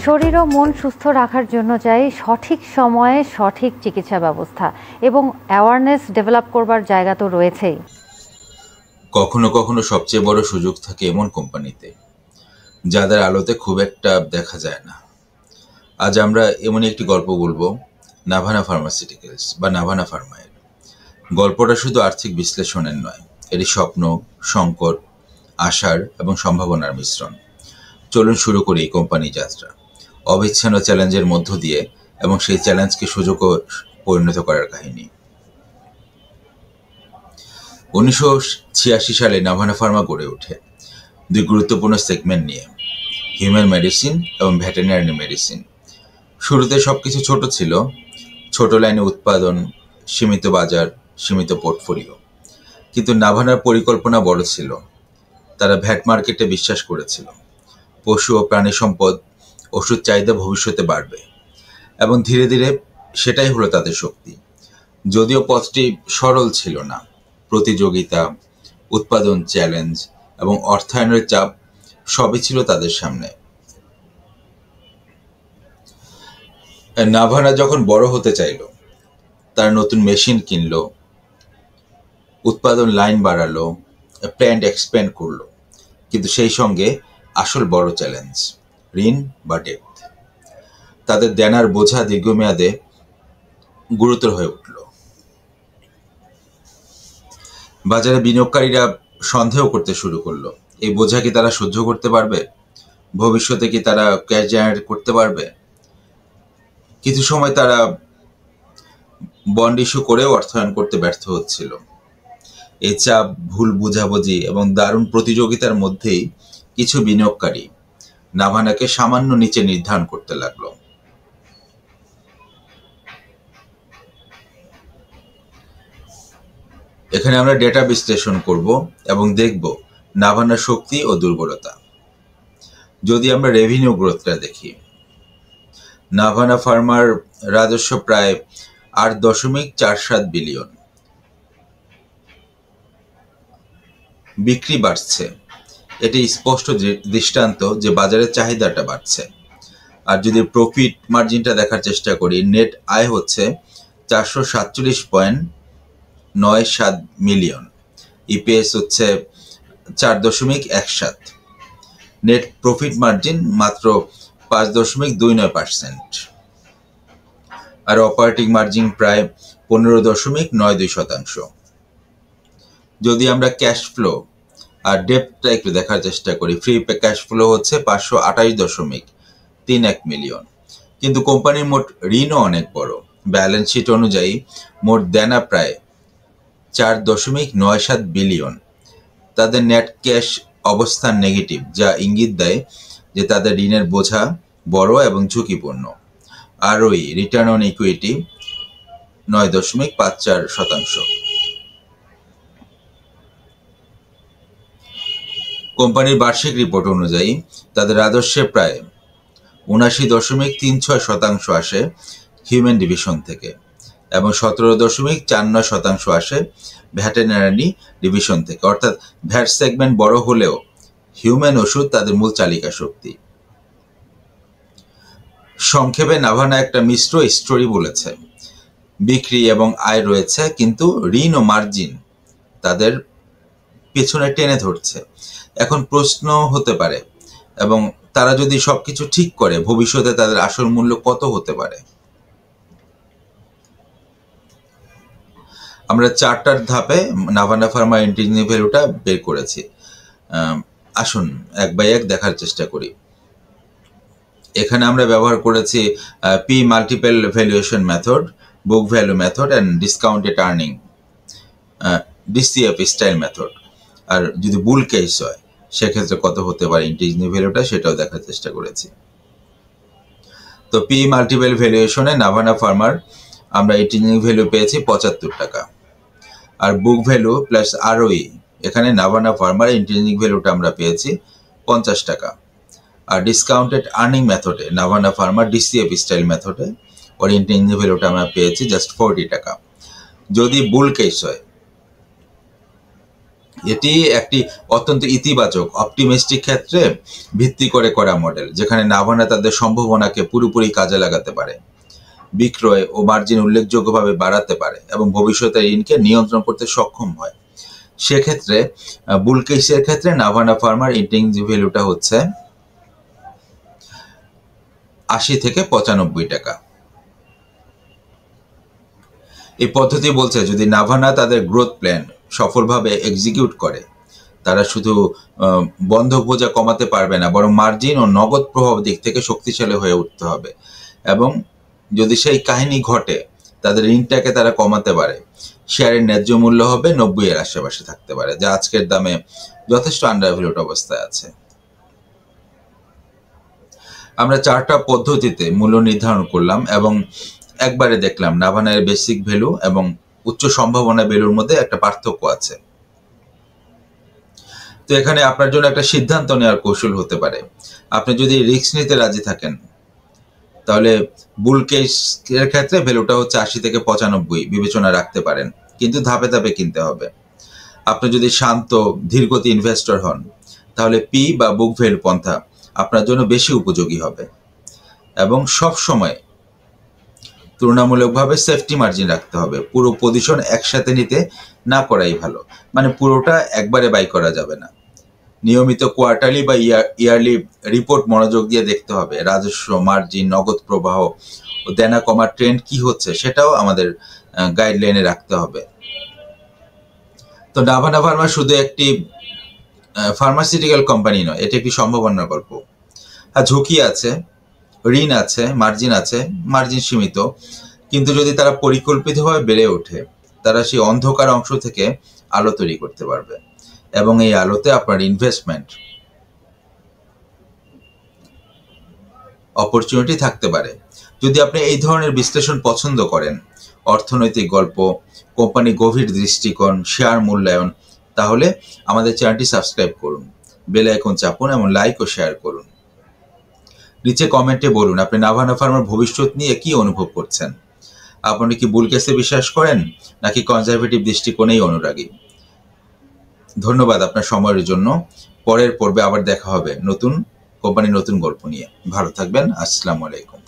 শরীর ও মন সুস্থ রাখার জন্য চাই সঠিক সময়ে সঠিক চিকিৎসা ব্যবস্থা এবং অ্যাওয়ারনেস ডেভেলপ করবার জায়গা তো রয়েছেই। কখনো কখনো সবচেয়ে বড় সুযোগ থাকে এমন কোম্পানিতে যাদের আলোতে খুব একটা দেখা যায় না। আজ আমরা এমনই একটি গল্প বলবো, নাভানা ফার্মাসিউটিক্যালস বা নাভানা ফার্মায়ের। গল্পটা শুধু আর্থিক বিশ্লেষণের নয়, এটি স্বপ্ন, সংকট, আশার এবং সম্ভাবনার মিশ্রণ। চলুন শুরু করি এই কোম্পানি যাত্রা, অবিচ্ছিন্ন চ্যালেঞ্জের মধ্য দিয়ে এবং সেই চ্যালেঞ্জকে সুযোগে পরিণত করার কাহিনী। 1986 সালে নাভানা ফার্মা গড়ে ওঠে দুই গুরুত্বপূর্ণ সেগমেন্ট নিয়ে, হিউম্যান মেডিসিন এবং ভেটেরিনারি মেডিসিন। শুরুতে সবকিছু ছোট ছিল, ছোট লাইনে উৎপাদন, সীমিত বাজার, সীমিত পোর্টফোলিও। কিন্তু নাভানার পরিকল্পনা বড় ছিল। তারা ভ্যাট মার্কেটে বিশ্বাস করেছিল পশু ও প্রাণী সম্পদ, ওষুধ চাহিদা ভবিষ্যতে বাড়বে, এবং ধীরে ধীরে সেটাই হলো তাদের শক্তি। যদিও পথটি সরল ছিল না, প্রতিযোগিতা, উৎপাদন চ্যালেঞ্জ এবং অর্থায়নের চাপ সবই ছিল তাদের সামনে। নাভানা যখন বড় হতে চাইল, তার নতুন মেশিন কিনলো, উৎপাদন লাইন বাড়ালো, প্ল্যান্ট এক্সপ্যান্ড করলো, কিন্তু সেই সঙ্গে আসল বড় চ্যালেঞ্জ, ঋণ বা ডেট। তাদের দেনার বোঝা দীর্ঘমেয়াদে গুরুতর হয়ে উঠল। বাজারে বিনিয়োগকারীরা সন্দেহ করতে শুরু করলো, এই বোঝা কি তারা সহ্য করতে পারবে? ভবিষ্যতে কি তারা ক্যাশ জেনারেট করতে পারবে? কিছু সময় তারা বন্ড ইস্যু করেও অর্থায়ন করতে ব্যর্থ হচ্ছিল। এই চাপ, ভুল বোঝাবুঝি এবং দারুণ প্রতিযোগিতার মধ্যেই কিছু বিনিয়োগকারী নাভানাকে সামান্য নিচে নির্ধারণ করতে লাগলো। এখানে আমরা ডেটা বিশ্লেষণ করব এবং দেখব নাভানার শক্তি ও দুর্বলতা। যদি আমরা রেভিনিউ গ্রোথটা দেখি, নাভানা ফার্মার রাজস্ব প্রায় 8.47 বিলিয়ন। বিক্রি বাড়ছে, এটি স্পষ্ট দৃষ্টান্ত যে বাজারের চাহিদাটা বাড়ছে। আর যদি প্রফিট মার্জিনটা দেখার চেষ্টা করি, নেট আয় হচ্ছে 447.97 মিলিয়ন, ইপিএস হচ্ছে 4.17। নেট প্রফিট মার্জিন মাত্র 5.29%, আর অপারেটিং মার্জিন প্রায় 15.92%। যদি আমরা ক্যাশ ফ্লো আর ডেপ্টটা একটু দেখার চেষ্টা করি, ফ্রি ক্যাশ ফ্লো হচ্ছে 528.31 মিলিয়ন। কিন্তু কোম্পানির মোট ঋণও অনেক বড়। ব্যালেন্স শিট অনুযায়ী মোট দেনা প্রায় 4.97 বিলিয়ন। তাদের নেট ক্যাশ অবস্থান নেগেটিভ, যা ইঙ্গিত দেয় যে তাদের ঋণের বোঝা বড় এবং ঝুঁকিপূর্ণ। আরওই, রিটার্ন অন ইকুইটি 9.54%। কোম্পানির বার্ষিক রিপোর্ট অনুযায়ী তাদের রাজস্বে প্রায় 79.36% আসে হিউম্যান ডিভিশন থেকে এবং 17.49% আসে ভেটেরিনারি ডিভিশন থেকে। অর্থাৎ ভ্যাট সেগমেন্ট বড় হলেও হিউম্যান ওষুধ তাদের মূল চালিকা শক্তি। সংক্ষেপে নাভানা একটা মিশ্র স্টোরি বলেছে। বিক্রি এবং আয় রয়েছে, কিন্তু ঋণ ও মার্জিন তাদের পেছনে টেনে ধরছে। এখন প্রশ্ন হতে পারে, এবং তারা যদি সবকিছু ঠিক করে, ভবিষ্যতে তাদের আসল মূল্য কত হতে পারে? আমরা 4টার ধাপে নাভানা ফার্মা ইন্ট্রিনসিক ভ্যালুটা বের করেছি। আসুন এক বাই এক দেখার চেষ্টা করি। এখানে আমরা ব্যবহার করেছি P multiple valuation method, book value method and discounted earning, DCF style method. আর যদি বুল কেস হয় সেক্ষেত্রে কত হতে পারে ইন্ট্রিনসিক ভ্যালুটা, সেটাও দেখার চেষ্টা করেছি। তো পি মাল্টিপল ভ্যালুয়েশনে নাভানা ফার্মার আমরা ইন্ট্রিনসিক ভ্যালু পেয়েছি 75 টাকা, আর বুক ভ্যালু প্লাস আরওই, এখানে নাভানা ফার্মার ইন্ট্রিনসিক ভ্যালুটা আমরা পেয়েছি 50 টাকা। আর ডিসকাউন্টেড আর্নিং মেথডে নাভানা ফার্মার ডিসিএফ স্টাইল মেথডে ওর ইন্ট্রিনসিক ভ্যালুটা আমরা পেয়েছি জাস্ট 40 টাকা। যদি বুল কেস হয় এটি একটি অত্যন্ত ইতিবাচক অপটিমিস্টিক ক্ষেত্রে ভিত্তি করে করা মডেল, যেখানে নাভানা তাদের সম্ভাবনাকে পুরোপুরি কাজে লাগাতে পারে, বিক্রয় ও মার্জিন উল্লেখযোগ্যভাবে বাড়াতে পারে এবং ভবিষ্যতে ঋণকে নিয়ন্ত্রণ করতে সক্ষম হয়। সেক্ষেত্রে বুল কেসের ক্ষেত্রে নাভানা ফার্মার ইন্ট্রিনসিক ভ্যালুটা হচ্ছে 80 থেকে 95 টাকা। এই পদ্ধতি বলছে যদি নাভানা তাদের গ্রোথ প্ল্যান সফলভাবে এক্সিকিউট করে, তারা শুধু বন্ধক বোঝা কমাতে পারবে না, বরং মার্জিন ও নগদ প্রভাব দিক থেকে শক্তিশালী হয়ে উঠতে হবে। এবং যদি সেই কাহিনী ঘটে, তাদের ঋণটাকে তারা কমাতে পারে, শেয়ারের ন্যায্য মূল্য হবে 90 এর আশেপাশে থাকতে পারে, যা আজকের দামে যথেষ্ট আন্ডারভ্যালুড অবস্থায় আছে। আমরা 4টা পদ্ধতিতে মূল্য নির্ধারণ করলাম এবং একবারে দেখলাম নাভানার বেসিক ভ্যালু এবং উচ্চ সম্ভাবনা ভ্যালুর মধ্যে একটা পার্থক্য আছে। তো এখানে আপনার জন্য একটা সিদ্ধান্ত নেওয়ার কৌশল হতে পারে। আপনি যদি রিস্ক নিতে রাজি থাকেন, তাহলে বুল কেসের ক্ষেত্রে ভ্যালুটা হচ্ছে 80 থেকে 95 বিবেচনা রাখতে পারেন, কিন্তু ধাপে ধাপে কিনতে হবে। আপনি যদি শান্ত ধীরগতি ইনভেস্টর হন, তাহলে পি বা বুক ভ্যালু পন্থা আপনার জন্য বেশি উপযোগী হবে। এবং সব সময় তুলনামূলকভাবে সেফটি মার্জিন রাখতে হবে। পুরো পজিশন একসাথে নিতে না করাই ভালো, মানে পুরোটা একবারে বাই করা যাবে না। নিয়মিত কোয়ার্টারলি বা ইয়ারলি রিপোর্ট মনোযোগ দিয়ে দেখতে হবে। রাজস্ব, মার্জিন, নগদ প্রবাহ ও দেনা কমার ট্রেন্ড কি হচ্ছে সেটাও আমাদের গাইডলাইনে রাখতে হবে। তো নাভানা ফার্মা শুধু একটি ফার্মাসিউটিক্যাল কোম্পানি নয়, এটি একটি সম্ভাবনার গল্প। আর ঝুঁকি আছে, ঋণ আছে, মার্জিন সীমিত, কিন্তু যদি তারা পরিকল্পিতভাবে বেড়ে ওঠে, তারা সেই অন্ধকার অংশ থেকে আলো তৈরি করতে পারবে এবং এই আলোতে আপনার ইনভেস্টমেন্ট অপরচুনিটি থাকতে পারে। যদি আপনি এই ধরনের বিশ্লেষণ পছন্দ করেন, অর্থনৈতিক গল্প, কোম্পানি গভীর দৃষ্টিকোণ, শেয়ার মূল্যায়ন, তাহলে আমাদের চ্যানেলটি সাবস্ক্রাইব করুন, বেল আইকন চাপুন এবং লাইক ও শেয়ার করুন। নিচে কমেন্টে বলুন আপনি নাভানা ফার্মার ভবিষ্যৎ নিয়ে কি অনুভব করছেন। আপনি কি বুল কেসে বিশ্বাস করেন নাকি কনজারভেটিভ দৃষ্টিকোণেই অনুরাগী? ধন্যবাদ আপনার সময়ের জন্য। পরের পর্বে আবার দেখা হবে নতুন কোম্পানির নতুন গল্প নিয়ে। ভালো থাকবেন। আসসালামু আলাইকুম।